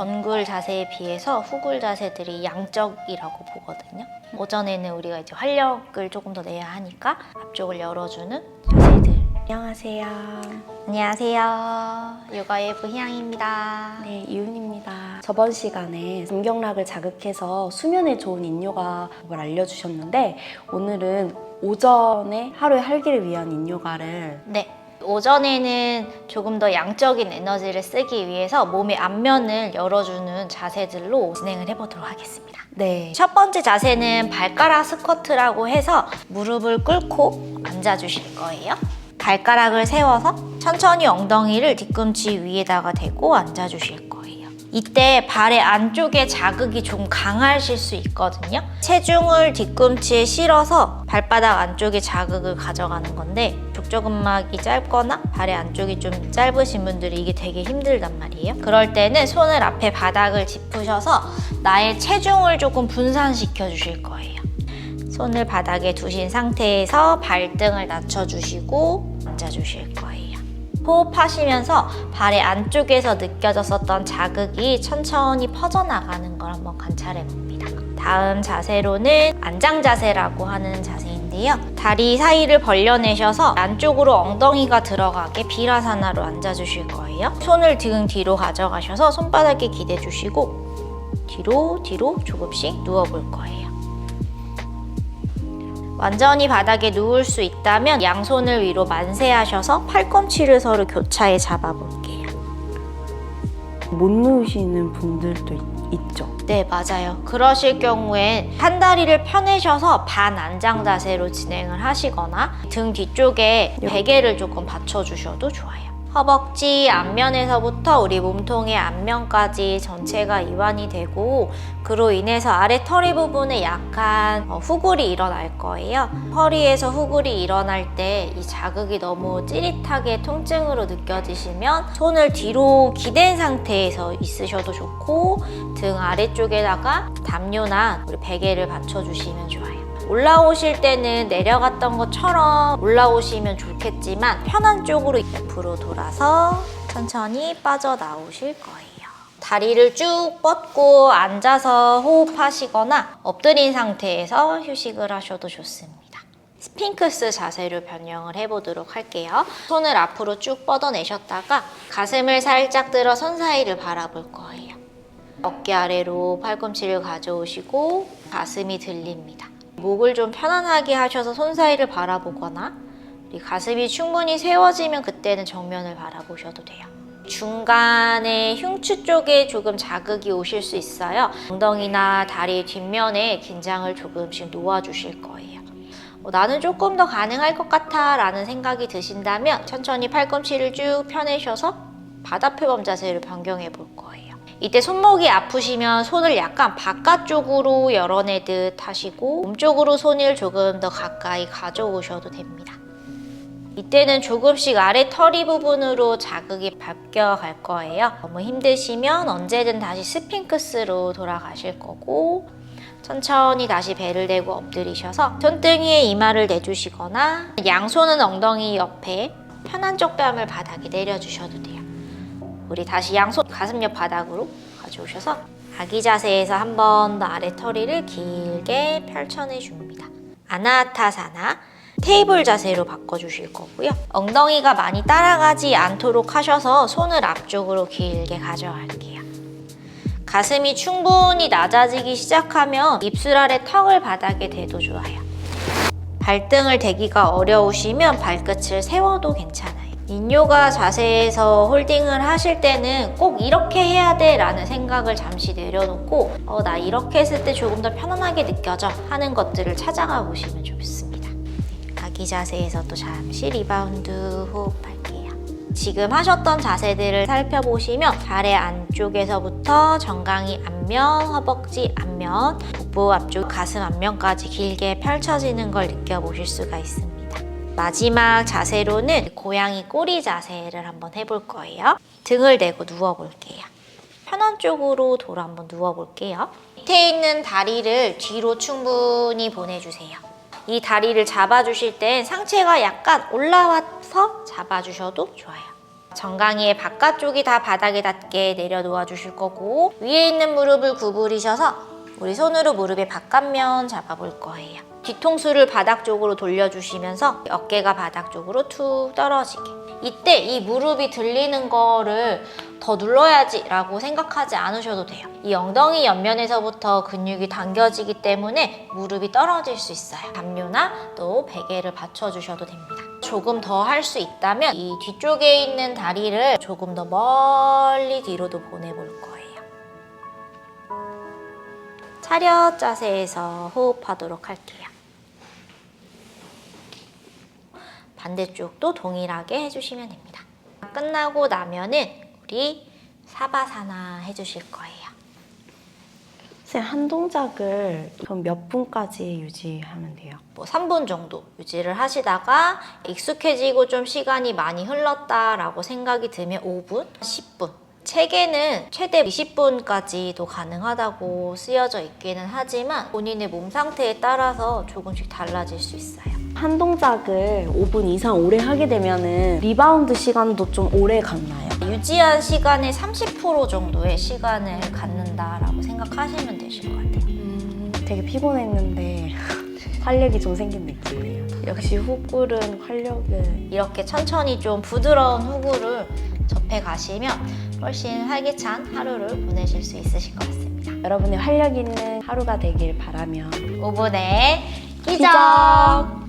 전굴 자세에 비해서 후굴 자세들이 양적이라고 보거든요. 오전에는 우리가 이제 활력을 조금 더 내야 하니까 앞쪽을 열어주는 자세들. 안녕하세요. 안녕하세요. 요가의 부희양입니다. 네, 이윤입니다. 저번 시간에 감경락을 자극해서 수면에 좋은 인요가법을 알려주셨는데 오늘은 오전에 하루의 활기를 위한 인요가를 네. 오전에는 조금 더 양적인 에너지를 쓰기 위해서 몸의 앞면을 열어주는 자세들로 진행을 해보도록 하겠습니다. 네, 첫 번째 자세는 발가락 스쿼트라고 해서 무릎을 꿇고 앉아주실 거예요. 발가락을 세워서 천천히 엉덩이를 뒤꿈치 위에다가 대고 앉아주실 거예요. 이때 발의 안쪽에 자극이 좀 강하실 수 있거든요. 체중을 뒤꿈치에 실어서 발바닥 안쪽에 자극을 가져가는 건데 족저근막이 짧거나 발의 안쪽이 좀 짧으신 분들이 이게 되게 힘들단 말이에요. 그럴 때는 손을 앞에 바닥을 짚으셔서 나의 체중을 조금 분산시켜 주실 거예요. 손을 바닥에 두신 상태에서 발등을 낮춰주시고 앉아주실 거예요. 호흡하시면서 발의 안쪽에서 느껴졌었던 자극이 천천히 퍼져나가는 걸 한번 관찰해 봅니다. 다음 자세로는 안장 자세라고 하는 자세인데요. 다리 사이를 벌려내셔서 안쪽으로 엉덩이가 들어가게 비라사나로 앉아주실 거예요. 손을 등 뒤로 가져가셔서 손바닥에 기대주시고 뒤로 조금씩 누워볼 거예요. 완전히 바닥에 누울 수 있다면 양손을 위로 만세하셔서 팔꿈치를 서로 교차에 잡아볼게요. 못 누우시는 분들도 있죠. 네, 맞아요. 그러실 경우엔 한 다리를 펴내셔서 반안장 자세로 진행을 하시거나 등 뒤쪽에 베개를 조금 받쳐주셔도 좋아요. 허벅지 앞면에서부터 우리 몸통의 앞면까지 전체가 이완이 되고 그로 인해서 아래 털이 부분에 약간 후굴이 일어날 거예요. 허리에서 후굴이 일어날 때 이 자극이 너무 찌릿하게 통증으로 느껴지시면 손을 뒤로 기댄 상태에서 있으셔도 좋고 등 아래쪽에다가 담요나 우리 베개를 받쳐주시면 좋아요. 올라오실 때는 내려갔던 것처럼 올라오시면 좋겠지만 편한 쪽으로 옆으로 돌아서 천천히 빠져나오실 거예요. 다리를 쭉 뻗고 앉아서 호흡하시거나 엎드린 상태에서 휴식을 하셔도 좋습니다. 스핑크스 자세로 변형을 해보도록 할게요. 손을 앞으로 쭉 뻗어내셨다가 가슴을 살짝 들어 손 사이를 바라볼 거예요. 어깨 아래로 팔꿈치를 가져오시고 가슴이 들립니다. 목을 좀 편안하게 하셔서 손 사이를 바라보거나 가슴이 충분히 세워지면 그때는 정면을 바라보셔도 돼요. 중간에 흉추 쪽에 조금 자극이 오실 수 있어요. 엉덩이나 다리 뒷면에 긴장을 조금씩 놓아주실 거예요. 나는 조금 더 가능할 것 같아 라는 생각이 드신다면 천천히 팔꿈치를 쭉 펴내셔서 바다표범 자세를 변경해 볼 거예요. 이때 손목이 아프시면 손을 약간 바깥쪽으로 열어내듯 하시고 몸쪽으로 손을 조금 더 가까이 가져오셔도 됩니다. 이때는 조금씩 아래 털이 부분으로 자극이 바뀌어갈 거예요. 너무 힘드시면 언제든 다시 스핑크스로 돌아가실 거고 천천히 다시 배를 대고 엎드리셔서 손등위에 이마를 내주시거나 양손은 엉덩이 옆에 편한 쪽 뺨을 바닥에 내려주셔도 돼요. 우리 다시 양손 가슴 옆 바닥으로 가져오셔서 아기 자세에서 한 번 더 아래 털이를 길게 펼쳐내줍니다. 아나타사나 테이블 자세로 바꿔주실 거고요. 엉덩이가 많이 따라가지 않도록 하셔서 손을 앞쪽으로 길게 가져갈게요. 가슴이 충분히 낮아지기 시작하면 입술 아래 턱을 바닥에 대도 좋아요. 발등을 대기가 어려우시면 발끝을 세워도 괜찮아요. 인요가 자세에서 홀딩을 하실 때는 꼭 이렇게 해야 돼 라는 생각을 잠시 내려놓고 나 이렇게 했을 때 조금 더 편안하게 느껴져 하는 것들을 찾아가 보시면 좋습니다. 아기 자세에서 또 잠시 리바운드 호흡할게요. 지금 하셨던 자세들을 살펴보시면 발의 안쪽에서부터 정강이 앞면, 허벅지 앞면, 복부 앞쪽, 가슴 앞면까지 길게 펼쳐지는 걸 느껴보실 수가 있습니다. 마지막 자세로는 고양이 꼬리 자세를 한번 해볼 거예요. 등을 대고 누워볼게요. 편한 쪽으로 돌아 한번 누워볼게요. 밑에 있는 다리를 뒤로 충분히 보내주세요. 이 다리를 잡아주실 땐 상체가 약간 올라와서 잡아주셔도 좋아요. 정강이의 바깥쪽이 다 바닥에 닿게 내려놓아 주실 거고, 위에 있는 무릎을 구부리셔서 우리 손으로 무릎의 바깥면 잡아볼 거예요. 뒤통수를 바닥 쪽으로 돌려주시면서 어깨가 바닥 쪽으로 툭 떨어지게. 이때 이 무릎이 들리는 거를 더 눌러야지 라고 생각하지 않으셔도 돼요. 이 엉덩이 옆면에서부터 근육이 당겨지기 때문에 무릎이 떨어질 수 있어요. 담요나 또 베개를 받쳐주셔도 됩니다. 조금 더 할 수 있다면 이 뒤쪽에 있는 다리를 조금 더 멀리 뒤로도 보내볼 거예요. 차렷 자세에서 호흡하도록 할게요. 반대쪽도 동일하게 해주시면 됩니다. 끝나고 나면은 우리 사바사나 해주실 거예요. 선생님, 한 동작을 그럼 몇 분까지 유지하면 돼요? 3분 정도 유지를 하시다가 익숙해지고 좀 시간이 많이 흘렀다라고 생각이 들면 5분, 10분. 책에는 최대 20분까지도 가능하다고 쓰여져 있기는 하지만 본인의 몸 상태에 따라서 조금씩 달라질 수 있어요. 한 동작을 5분 이상 오래 하게 되면은 리바운드 시간도 좀 오래 갔나요? 유지한 시간의 30% 정도의 시간을 갖는다라고 생각하시면 되실 것 같아요. 되게 피곤했는데 활력이 좀 생긴 느낌이에요. 역시 훅굴은 활력을. 이렇게 천천히 좀 부드러운 후구를 접해 가시면 훨씬 활기찬 하루를 보내실 수 있으실 것 같습니다. 여러분의 활력 있는 하루가 되길 바라며 5분의 기적! 기적!